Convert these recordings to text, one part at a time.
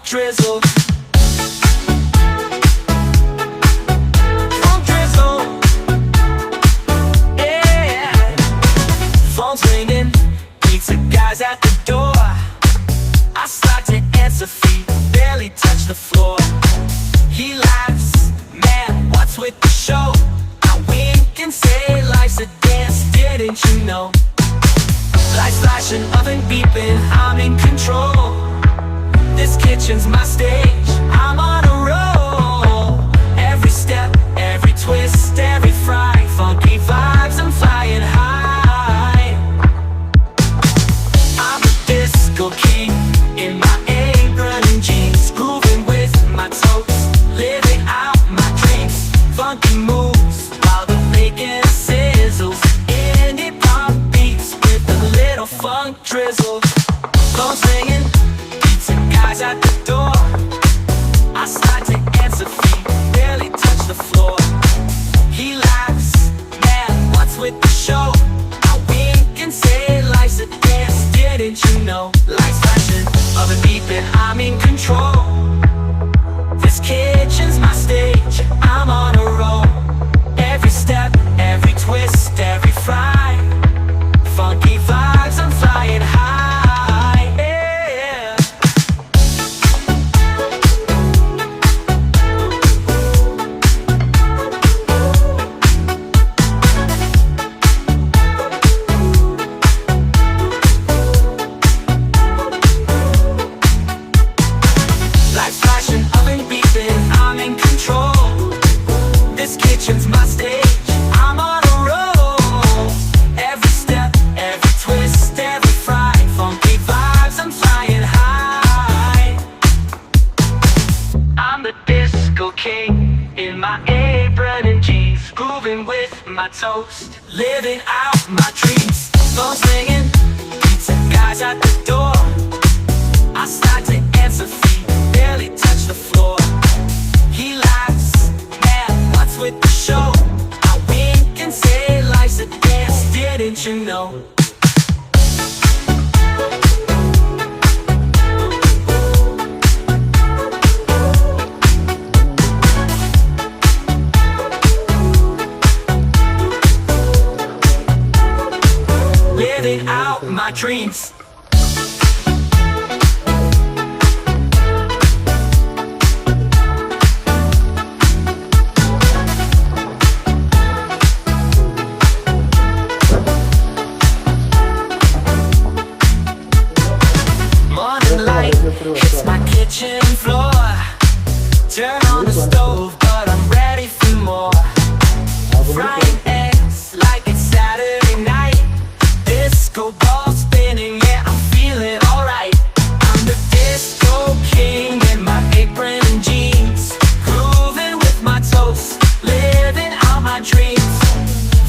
drizzle. Guys at the door, I start to answer, feet barely touch the floor. He laughs, man, what's with the show? I wink and say life's a dance, didn't you know? Lights flashing, oven beeping, I'm in control. This kitchen's my stage, I'm on a roll. Every step, every twist, every fry, funky vibes, I'm flying high. King in my apron and jeans, grooving with my toast, living out my dreams. Funky moves while the bacon sizzles, indie pop beats with a little funk drizzle. Phone singing, pizza guys at the door. I start to answer, feet barely touch the floor. He laughs, man, what's with the show? I wink and say life's a dance, didn't you know? Lights flashing, oven beeping, I'm in control. This kitchen's my stage, I'm on a roll. Every step, every twist, every fry, funky vibes, I'm flying high, yeah. This kitchen's my stage, I'm on a roll. Every step, every twist, every fry, funky vibes, I'm flying high. I'm the disco king in my apron and jeans, grooving with my toast, living out my dreams. Phone singing, pizza guys at the door. I start to answer, feet barely touch the floor. He laughs, man, what's with the show? I wink and say life's a dance, didn't you know? Living out my dreams. It's my kitchen floor. Turn on the stove, but I'm ready for more. Frying eggs like it's Saturday night. Disco ball spinning, yeah, I'm feeling alright. I'm the disco king in my apron and jeans, grooving with my toast, living out my dreams.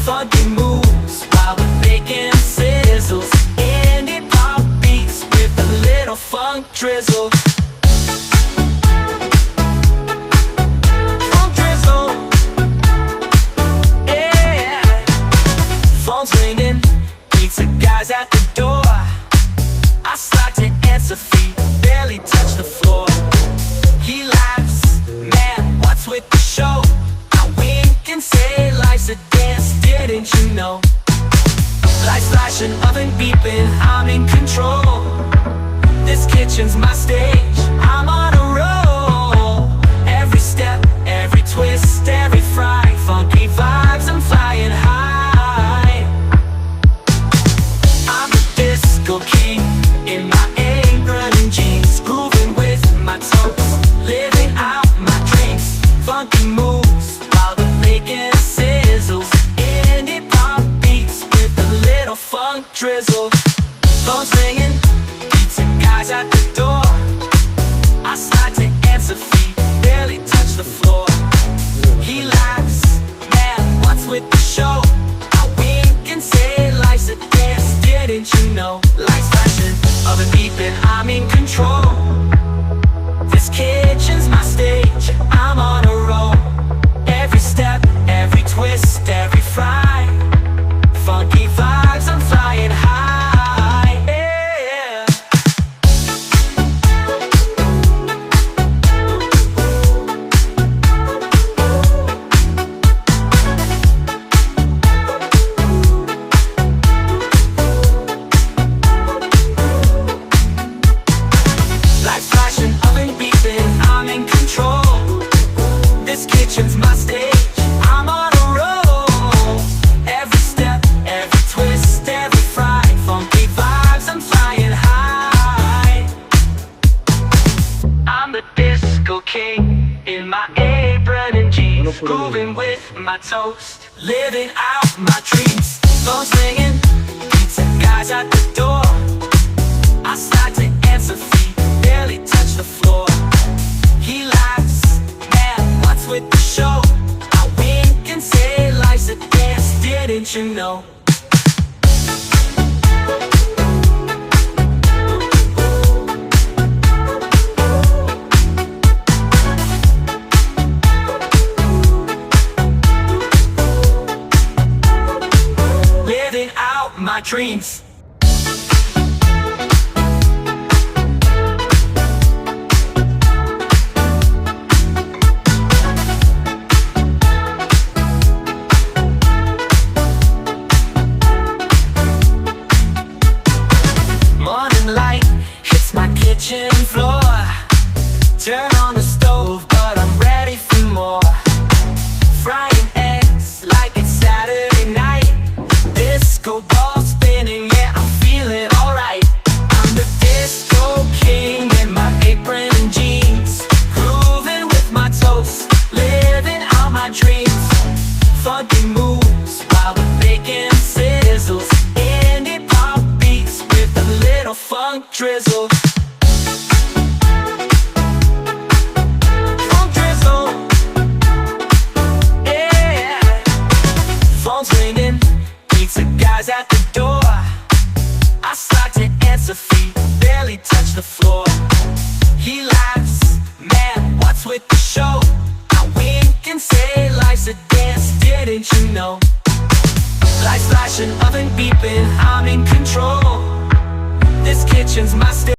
Funky moves while the bacon sizzles, indie pop beats with a little funk drizzle. Funk drizzle, yeah. Phone's ringing, pizza guys at the door. I start to answer, feet barely touch the floor. He laughs, man, what's with the show? I wink and say life's a dance, didn't you know? Lights flashing, oven beeping, I'm in control. This kitchen's my stage, I'm on a roll. Every step, every twist, every fry, funky vibes, I'm flying high. I'm the disco king in my apron and jeans, grooving with my toast, living out my dreams. Funky moves while the bacon sizzles, indie pop beats with a little funk drizzle. Phone singing, pizza guys at the door. I start to answer, feet barely touch the floor. He laughs, man, what's with the show? I wink and say life's a dance, didn't you know? Lights flashing, oven beeping, I'm in control. This kitchen's my stage, I'm on a roll. Every step, every twist, every fry, funky vibes, I'm flying high, yeah. grooving with my toast, living out my dreams. Phone's ringing, pizza guys at the door. I start to answer, feet barely touch the floor. He laughs, man, what's with the show? I wink and say life's a dance, didn't you know? Living out my dreams. Morning light hits my kitchen floor. Turn on the stove, but I'm ready for more. Frying eggs like it's Saturday night. Disco ball spinning, yeah, I'm feeling alright. I'm the disco king in my apron and jeans, grooving with my toast, living out my dreams. Funky moves while the bacon sizzles, indie pop beats with a little funk drizzle. Funk drizzle, yeah. Phone's ringing, pizza guys at the door. I start to answer, feet barely touch the floor. He laughs, man, what's with the show? I wink and say life's a dance, didn't you know? Lights flashing, oven beeping, I'm in control. This kitchen's my